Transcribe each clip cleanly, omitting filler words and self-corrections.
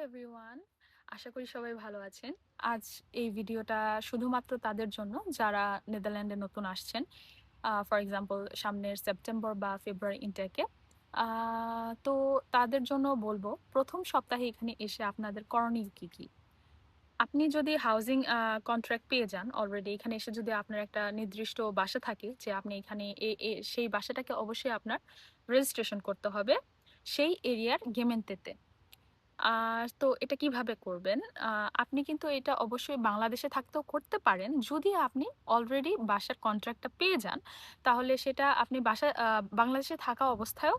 Everyone, আশা করি সবাই ভালো আছেন। আজ এই ভিডিওটা শুধুমাত্র তাদের জন্য যারা নেদারল্যান্ডে নতুন আসছেন। ফর এক্সাম্পল সামনের সেপ্টেম্বর বা ফেব্রুয়ারি ইনটেকে। তো তাদের জন্য বলবো প্রথম সপ্তাহে এখানে এসে আপনাদের করণীয় কি কি। আপনি যদি হাউজিং কন্ট্রাক্ট পেয়ে যান অলরেডি, এখানে এসে যদি আপনার একটা নির্দিষ্ট বাসা থাকে যে আপনি এখানে সেই বাসাটাকে অবশ্যই আপনার রেজিস্ট্রেশন করতে হবে সেই এরিয়ার গেমেন্টেতে। তো এটা কিভাবে করবেন? আপনি কিন্তু এটা অবশ্যই বাংলাদেশে থাকতেও করতে পারেন। যদি আপনি অলরেডি বাসার কন্ট্রাক্টটা পেয়ে যান, তাহলে সেটা আপনি বাংলাদেশে থাকা অবস্থায়ও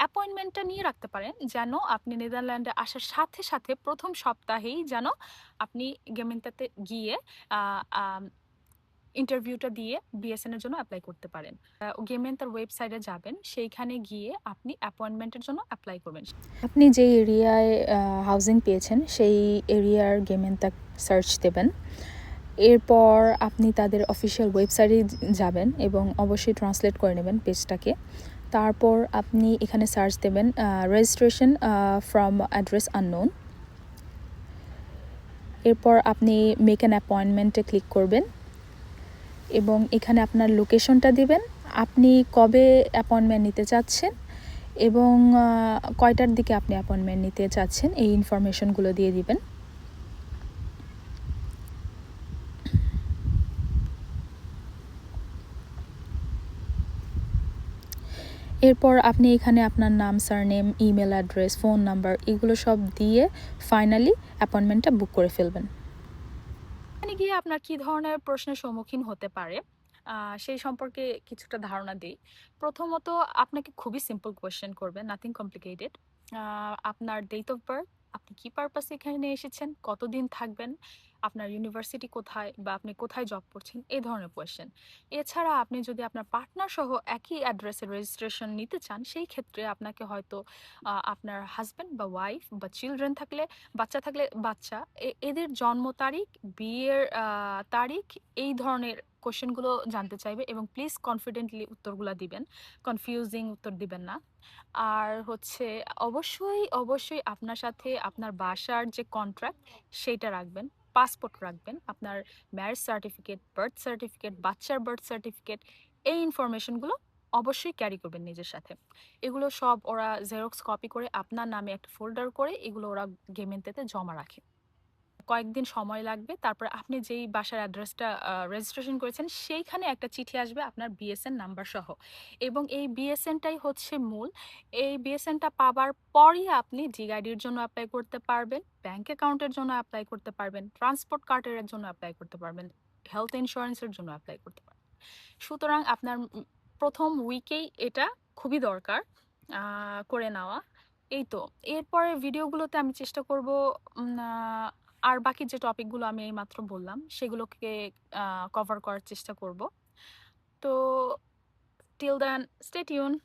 অ্যাপয়েন্টমেন্টটা নিয়ে রাখতে পারেন। যেন আপনি নেদারল্যান্ডে আসার সাথে, সাথে ১ম সপ্তাহেই যেন আপনি গেমেন্টাতে গিয়ে আ আম ইন্টারভিউটা দিয়ে বিএসএন এর জন্য এপ্লাই করতে পারেন। গেমেন্টার ওয়েবসাইটে যাবেন, সেইখানে গিয়ে আপনি অ্যাপয়েন্টমেন্টের জন্য এপ্লাই করবেন। আপনি যে এরিয়ায় হাউজিং পেয়েছেন সেই এরিয়ার গেমেন্টা সার্চ দেবেন। এরপর আপনি তাদের অফিসিয়াল ওয়েবসাইটে যাবেন এবং অবশ্যই ট্রান্সলেট করে নেবেন পেজটাকে। তারপর আপনি এখানে সার্চ দেবেন রেজিস্ট্রেশন ফ্রম অ্যাড্রেস আননোন। এরপর আপনি মেক অ্যান অ্যাপয়েন্টমেন্টে ক্লিক করবেন এবং এখানে আপনার লোকেশনটা দিবেন, আপনি কবে অ্যাপয়েন্টমেন্ট নিতে চাচ্ছেন এবং কয়টার দিকে আপনি অ্যাপয়েন্টমেন্ট নিতে চাচ্ছেন এই ইনফরমেশনগুলো দিয়ে দিবেন। এরপর আপনি এখানে আপনার নাম, surname, email address, phone number এগুলো সব দিয়ে ফাইনালি অ্যাপয়েন্টমেন্টটা বুক করে ফেলবেন। এখানে গিয়ে আপনার কি ধরনের প্রশ্নের সম্মুখীন হতে পারে সেই সম্পর্কে কিছুটা ধারণা দিই। প্রথমত আপনাকে খুবই সিম্পল কোয়েশ্চেন করবে, নাথিং কমপ্লিকেটেড। আপনার ডেট অফ বার্থ, আপনি কি পারপাসে এখানে এসেছেন, কতদিন থাকবেন, আপনার ইউনিভার্সিটি কোথায় বা আপনি কোথায় জব করছেন, এই ধরনের কোয়েশ্চেন। এছাড়া আপনি যদি আপনার পার্টনার সহ একই অ্যাড্রেসে রেজিস্ট্রেশন নিতে চান, সেই ক্ষেত্রে আপনাকে হয়তো আপনার হাজব্যান্ড বা ওয়াইফ বা চিলড্রেন থাকলে, বাচ্চা থাকলে বাচ্চা, এদের জন্ম তারিখ, বিয়ের তারিখ, এই ধরনের কোশ্চেনগুলো জানতে চাইবে এবং প্লিজ কনফিডেন্টলি উত্তরগুলো দিবেন, কনফিউজিং উত্তর দিবেন না। আর হচ্ছে অবশ্যই অবশ্যই আপনার সাথে আপনার বাসার যে কন্ট্রাক্ট সেইটা রাখবেন, পাসপোর্ট রাখবেন, আপনার ম্যারেজ সার্টিফিকেট, বার্থ সার্টিফিকেট, বাচ্চার বার্থ সার্টিফিকেট, এই ইনফরমেশনগুলো অবশ্যই ক্যারি করবেন নিজের সাথে। এগুলো সব ওরা জেরক্স কপি করে আপনার নামে একটা ফোল্ডার করে এগুলো ওরা গেমেন্টেতে জমা রাখে। কয়েকদিন সময় লাগবে। তারপরে আপনি যেই বাসার অ্যাড্রেসটা রেজিস্ট্রেশন করেছেন সেইখানে একটা চিঠি আসবে আপনার বিএসএন নাম্বার সহ এবং এই বিএসএনটাই হচ্ছে মূল। এই বিএসএনটা পাবার পরই আপনি জিআইডির জন্য এপ্লাই করতে পারবেন, ব্যাংক অ্যাকাউন্টের জন্য এপ্লাই করতে পারবেন, ট্রান্সপোর্ট কার্ডের জন্য এপ্লাই করতে পারবেন, হেলথ ইন্স্যুরেন্সের জন্য এপ্লাই করতে পারবেন। সুতরাং আপনার ১ম উইকেই এটা খুবই দরকার করে নেওয়া। এই তো। এরপরের ভিডিওগুলোতে আমি চেষ্টা করব উম আ আর বাকি যে টপিকগুলো আমি এইমাত্র বললাম সেগুলোকে কভার করার চেষ্টা করব। তো till then stay tuned.